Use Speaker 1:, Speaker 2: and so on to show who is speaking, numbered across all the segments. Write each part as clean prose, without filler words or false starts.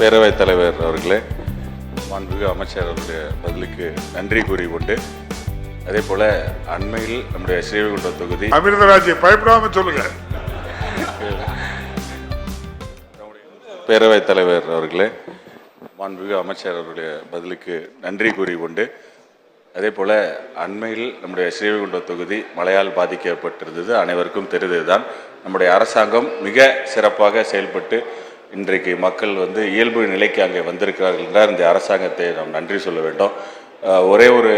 Speaker 1: பேரவைத் தலைவர் அவர்களே, மாண்புமிகு அமைச்சர் அவருடைய பதிலுக்கு நன்றி கூறிக்கொண்டு, அதே போல அண்மையில் நம்முடைய ஸ்ரீவைகுண்டம் தொகுதி
Speaker 2: அமிர்தராஜ் பயப்படாம சொல்லுங்க.
Speaker 1: பேரவைத் தலைவர் அவர்களே, மாண்புமிகு அமைச்சர் அவருடைய பதிலுக்கு நன்றி கூறிக்கொண்டு, அதே போல அண்மையில் நம்முடைய ஸ்ரீவைகுண்டம் தொகுதி மழையால் பாதிக்கப்பட்டிருந்தது அனைவருக்கும் தெரிந்ததுதான். நம்முடைய அரசாங்கம் மிக சிறப்பாக செயல்பட்டு இன்றைக்கு மக்கள் இயல்பு நிலைக்கு அங்கே வந்திருக்கிறார்கள் என்றால் இந்த அரசாங்கத்தை நாம் நன்றி சொல்ல வேண்டும். ஒரே ஒரு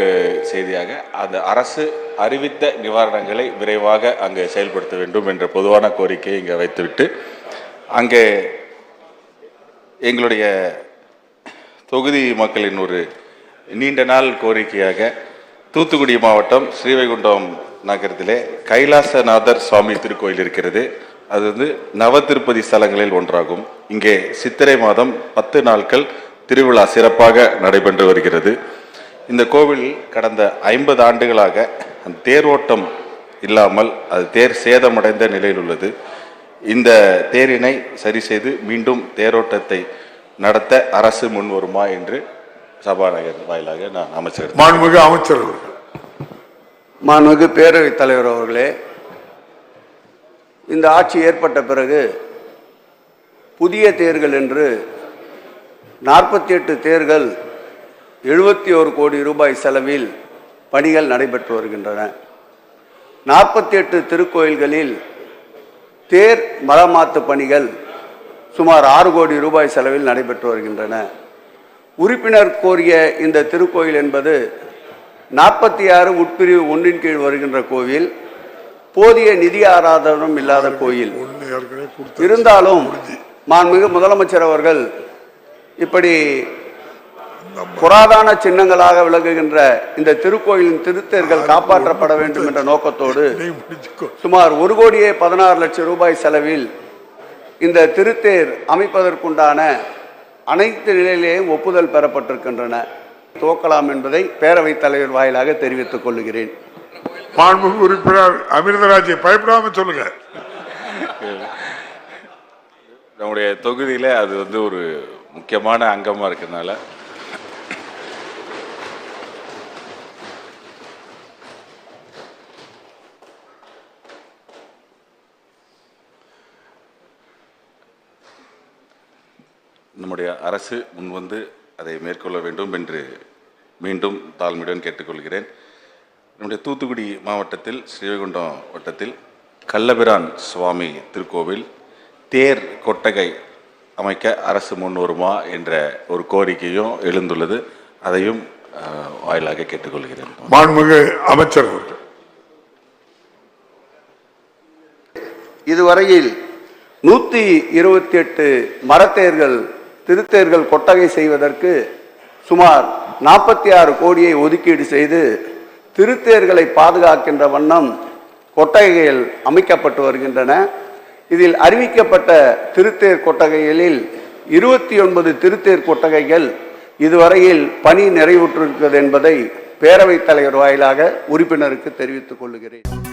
Speaker 1: செய்தியாக, அந்த அரசு அறிவித்த நிவாரணங்களை விரைவாக அங்கே செயல்படுத்த வேண்டும் என்ற பொதுவான கோரிக்கையை இங்கே வைத்துவிட்டு, அங்கே எங்களுடைய தொகுதி மக்களின் ஒரு நீண்ட நாள் கோரிக்கையாக தூத்துக்குடி மாவட்டம் ஸ்ரீவைகுண்டம் நகரத்திலே கைலாசநாதர் சுவாமி திருக்கோயில் இருக்கிறது. அது நவ திருப்பதி ஸ்தலங்களில் ஒன்றாகும். இங்கே சித்திரை மாதம் 10 நாட்கள் திருவிழா சிறப்பாக நடைபெற்று வருகிறது. இந்த கோவில் கடந்த 50 ஆண்டுகளாக அந்த தேரோட்டம் இல்லாமல் அது தேர் சேதமடைந்த நிலையில் உள்ளது. இந்த தேரினை சரி செய்து மீண்டும் தேரோட்டத்தை நடத்த அரசு முன் வருமா என்று சபாநாயகர் வாயிலாக நான் அமைச்சர்
Speaker 3: மாண்புமிகு பேரவைத் தலைவர் அவர்களே, இந்த ஆட்சி ஏற்பட்ட பிறகு புதிய தேர்கள் என்று 48 தேர்கள் 71 கோடி ரூபாய் செலவில் பணிகள் நடைபெற்று வருகின்றன. 48 திருக்கோயில்களில் தேர் மரமாத்து பணிகள் சுமார் 6 கோடி ரூபாய் செலவில் நடைபெற்று வருகின்றன. உறுப்பினர் கோரிய இந்த திருக்கோயில் என்பது 46 உட்பிரிவு 1 கீழ் வருகின்ற கோவில். போதிய நிதி ஆதாரம் இல்லாத கோயில். இருந்தாலும் மாண்புமிகு முதலமைச்சர் அவர்கள் இப்படி புராதன சின்னங்களாக விளங்குகின்ற இந்த திருக்கோயிலின் திருத்தேர்கள் காப்பாற்றப்பட வேண்டும் என்ற நோக்கத்தோடு சுமார் 1,16,00,000 ரூபாய் செலவில் இந்த திருத்தேர் அமைப்பதற்குண்டான அனைத்து நிலையிலேயும் ஒப்புதல் பெறப்பட்டிருக்கின்றன. துவக்கலாம் என்பதை பேரவைத் தலைவர் வாயிலாக தெரிவித்துக் கொள்கிறேன்.
Speaker 2: மாண்புமிகு உறுப்பினர் அமிர்தராஜ் பயப்படாம சொல்லுங்க.
Speaker 1: நம்முடைய தொகுதியில அது ஒரு முக்கியமான அங்கமா இருக்கிறதுனால நம்முடைய அரசு முன்வந்து அதை மேற்கொள்ள வேண்டும் என்று மீண்டும் தாழ்மையுடன் கேட்டுக்கொள்கிறேன். நம்முடைய தூத்துக்குடி மாவட்டத்தில் ஸ்ரீவைகுண்டம் வட்டத்தில் கள்ளபிரான் சுவாமி திருக்கோவில் தேர் கொட்டகை அமைக்க அரசு முன் வருமா என்ற ஒரு கோரிக்கையும் எழுந்துள்ளது. அதையும் வாயிலாக கேட்டுக்கொள்கிறேன்.
Speaker 2: மாண்புமிகு அமைச்சர்
Speaker 3: இதுவரையில் 128 மரத்தேர்கள் திருத்தேர்கள் கொட்டகை செய்வதற்கு சுமார் 46 கோடியை ஒதுக்கீடு செய்து திருத்தேர்களை பாதுகாக்கின்ற வண்ணம் கொட்டகைகள் அமைக்கப்பட்டு வருகின்றன. இதில் அறிவிக்கப்பட்ட திருத்தேர் கொட்டகைகளில் 29 திருத்தேர் கொட்டகைகள் இதுவரையில் பணி நிறைவுற்றிருக்கிறது என்பதை பேரவைத் தலைவர் வாயிலாக உறுப்பினருக்கு தெரிவித்துக் கொள்கிறேன்.